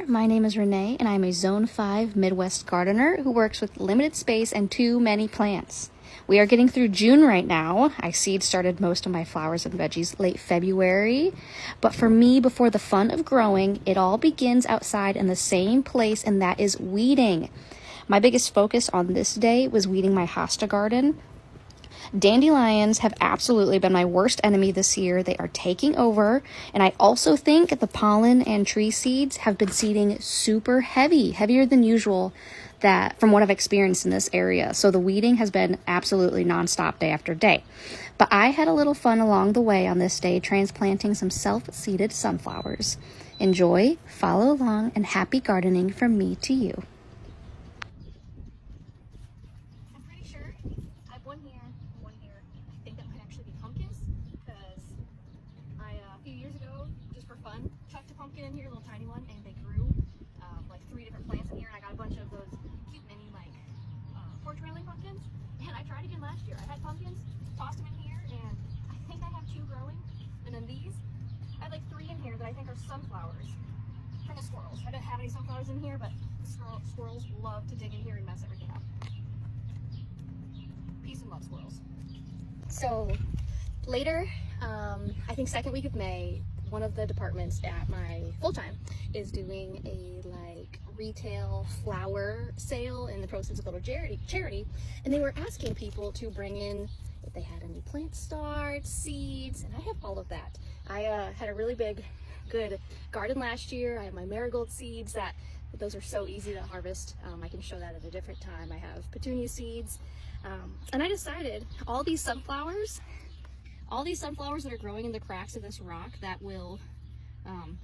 my name is Renee and I'm a Zone 5 Midwest gardener who works with limited space and too many plants. We are getting through June right now. I seed started most of my flowers and veggies late February, but for me, before the fun of growing, it all begins outside in the same place, and that is weeding. My biggest focus on this day was weeding my hosta garden. Dandelions have absolutely been my worst enemy this year. They are taking over, and I also think the pollen and tree seeds have been seeding super heavy, heavier than usual, that from what I've experienced in this area. So the weeding has been absolutely nonstop day after day. But I had a little fun along the way on this day, transplanting some self-seeded sunflowers. Enjoy, follow along, and happy gardening from me to you. I'm pretty sure I have one here, one here. I think that might actually be pumpkins, because I, a few years ago, just for fun, chucked a pumpkin in here, a little tiny one, and they grew like 3 different plants in here, and I got a bunch of those cute mini, like, porch railing pumpkins. And I tried again last year. I had pumpkins, tossed them in here, and I think I have 2 growing. And then these, I had like 3 in here that I think are sunflowers from the squirrels. I didn't have any sunflowers in here, but the squirrels love to dig in here and mess everything up. Peace and love, squirrels. So later, I think second week of May, one of the departments at my full-time is doing a like retail flower sale, and the proceeds go to charity, and they were asking people to bring in if they had any plant starts, seeds, and I have all of that. I had a really good garden last year. I have my marigold seeds, those are so easy to harvest. I can show that at a different time. I have petunia seeds, and I decided all these sunflowers that are growing in the cracks of this rock that will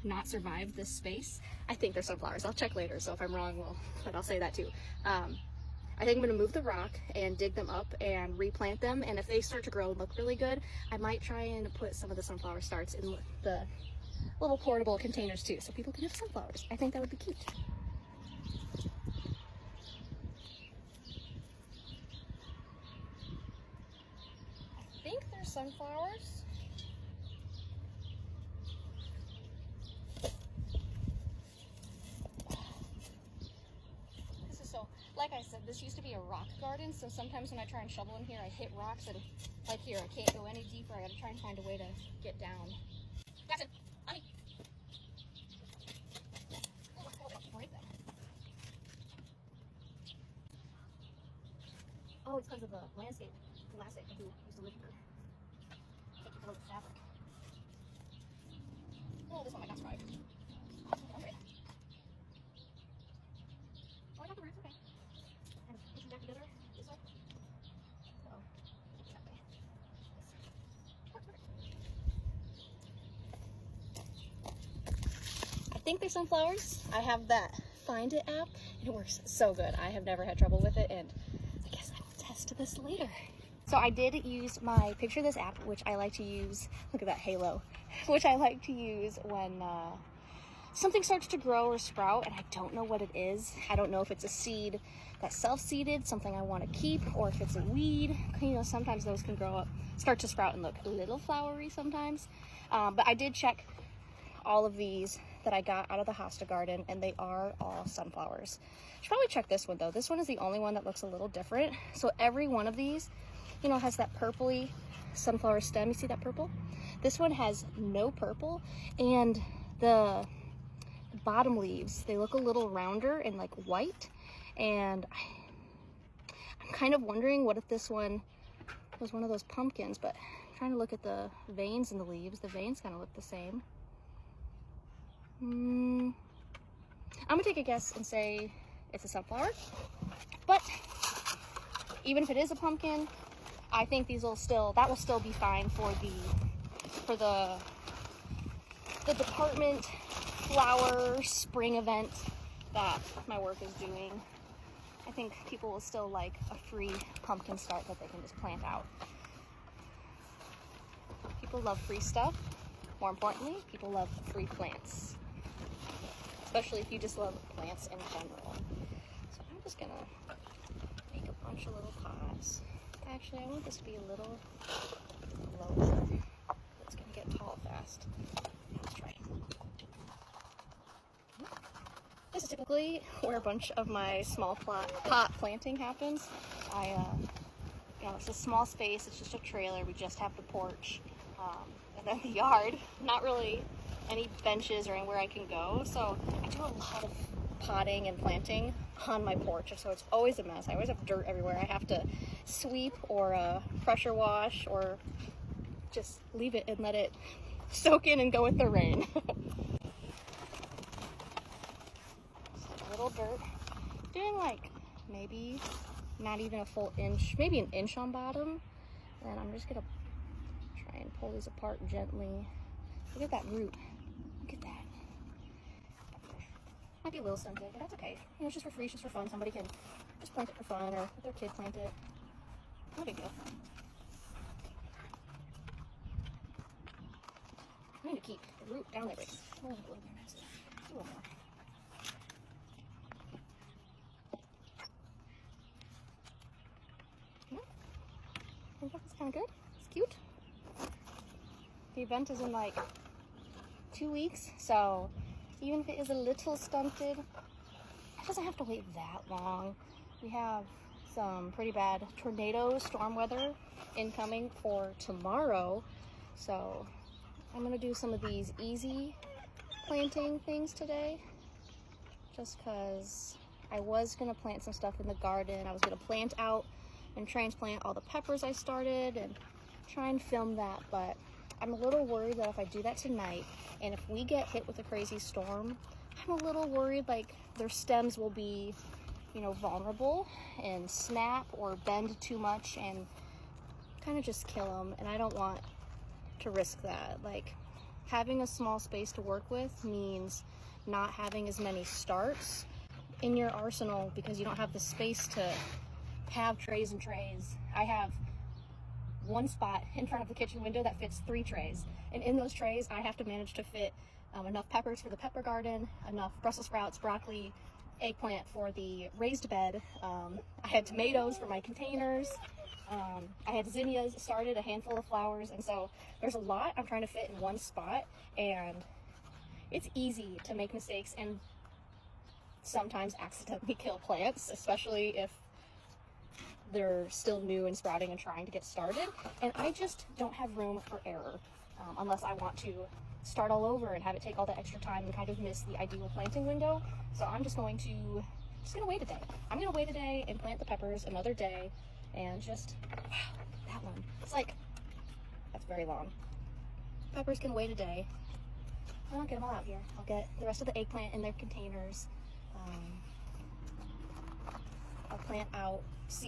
not survive this space, I think they're sunflowers. I'll check later, so if I'm wrong, but I'll say that too. I think I'm going to move the rock and dig them up and replant them, and if they start to grow and look really good, I might try and put some of the sunflower starts in the little portable containers too, so people can have sunflowers. I think that would be cute. I think they're sunflowers. This is so, like I said, this used to be a rock garden, so sometimes when I try and shovel in here, I hit rocks, and like here, I can't go any deeper. I gotta try and find a way to get down. Jackson, honey. Oh, break them. Oh, it's because of the landscape who used to live here. Take it below the fabric. Oh, this one might not survive. Okay. Oh, I got the roots, okay. And push them back together this way. Uh-oh. That way. I think they're sunflowers. I have that Find It app, and it works so good. I have never had trouble with it, and I guess I will test this later. So I did use my Picture This app, which I like to use, look at that halo, which I like to use when something starts to grow or sprout, and I don't know what it is. I don't know if it's a seed that's self-seeded, something I want to keep, or if it's a weed. You know, sometimes those can grow up, start to sprout and look a little flowery sometimes. But I did check all of these that I got out of the hosta garden, and they are all sunflowers. I should probably check this one though. This one is the only one that looks a little different. So every one of these, you know, has that purpley sunflower stem. You see that purple? This one has no purple, and the bottom leaves, they look a little rounder and like white, and I'm kind of wondering what if this one was one of those pumpkins, but I'm trying to look at the veins in the leaves. The veins kind of look the same. I'm gonna take a guess and say it's a sunflower, but even if it is a pumpkin, I think that will still be fine for the department flower spring event that my work is doing. I think people will still like a free pumpkin start that they can just plant out. People love free stuff. More importantly, people love free plants. Especially if you just love plants in general. So I'm just gonna make a bunch of little pots. Actually, I want this to be a little lower. It's gonna get tall fast. Let's try. is typically where a bunch of my small pot planting happens. You know, it's a small space, it's just a trailer, we just have the porch, and then the yard, not really any benches or anywhere I can go, so I do a lot of potting and planting on my porch, so it's always a mess. I always have dirt everywhere. I have to sweep or pressure wash or just leave it and let it soak in and go with the rain. Just a little dirt. Doing like maybe not even a full inch, maybe an inch on bottom. And I'm just gonna try and pull these apart gently. Look at that root. Look at that. Might be a little stunted, but that's okay. You know, it's just for free, it's just for fun. Somebody can just plant it for fun, or let their kid plant it. No big deal. I need to keep the root down there, but it's a little bit messy. Do a little more. I think that's kind of good. It's cute. The event is in like 2 weeks, so even if it is a little stunted, it doesn't have to wait that long. We have some pretty bad tornado storm weather incoming for tomorrow, so I'm gonna do some of these easy planting things today, just because I was gonna plant some stuff in the garden. I was gonna plant out and transplant all the peppers I started and try and film that, but I'm a little worried that if I do that tonight and if we get hit with a crazy storm, I'm a little worried like their stems will be, you know, vulnerable and snap or bend too much and kind of just kill them, and I don't want to risk that. Like, having a small space to work with means not having as many starts in your arsenal because you don't have the space to have trays and trays. I have one spot in front of the kitchen window that fits 3 trays, and in those trays I have to manage to fit enough peppers for the pepper garden, enough Brussels sprouts, broccoli, eggplant for the raised bed. I had tomatoes for my containers. I had zinnias started, a handful of flowers, and so there's a lot I'm trying to fit in one spot, and it's easy to make mistakes and sometimes accidentally kill plants, especially if they're still new and sprouting and trying to get started, and I just don't have room for error unless I want to start all over and have it take all that extra time and kind of miss the ideal planting window. So I'm just gonna wait a day. I'm gonna wait a day and plant the peppers another day, and just, wow, that one, it's like, that's very long. Peppers can wait a day. I'll get them all out here. I'll get the rest of the eggplant in their containers. I'll plant out,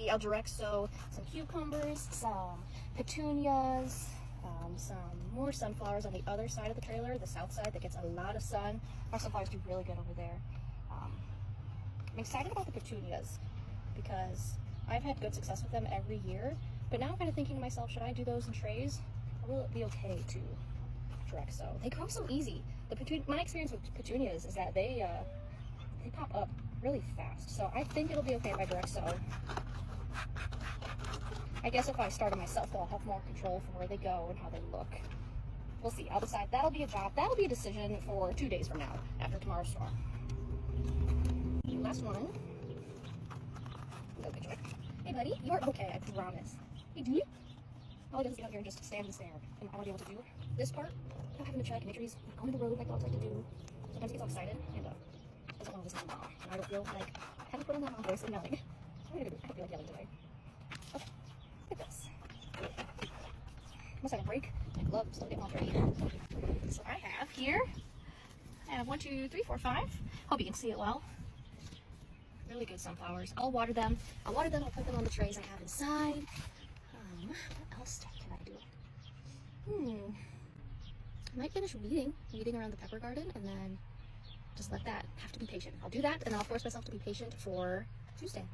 I'll direct sow some cucumbers, some petunias, some more sunflowers on the other side of the trailer, the south side that gets a lot of sun. Our sunflowers do really good over there. I'm excited about the petunias because I've had good success with them every year, but now I'm kind of thinking to myself, should I do those in trays, or will it be okay to direct sow? They grow so easy. My experience with petunias is that they pop up really fast, so I think it'll be okay if I direct sow. I guess if I start it myself, I'll have more control for where they go and how they look. We'll see. I'll decide. That'll be a decision for 2 days from now, after tomorrow's storm. Last one. No good joy. Hey buddy, you're okay, I promise. Hey dude. All I did was get out here and just stand and stare, and I was able to do this part without having to check any trees, going to the road like dogs like to do. Sometimes he gets all excited and doesn't want to listen to mom, and I don't feel like having to put on that mom voice and yelling. What am I gonna do? I don't feel like yelling today. Okay, look at this. Must have a break. My gloves still getting all dirty. So I have here, I have 1, 2, 3, 4, 5. Hope you can see it well. Really good sunflowers. I'll water them. I'll put them on the trays I have inside. What else can I do? I might finish weeding around the pepper garden, and then just let that have to be patient. I'll do that, and I'll force myself to be patient for Tuesday.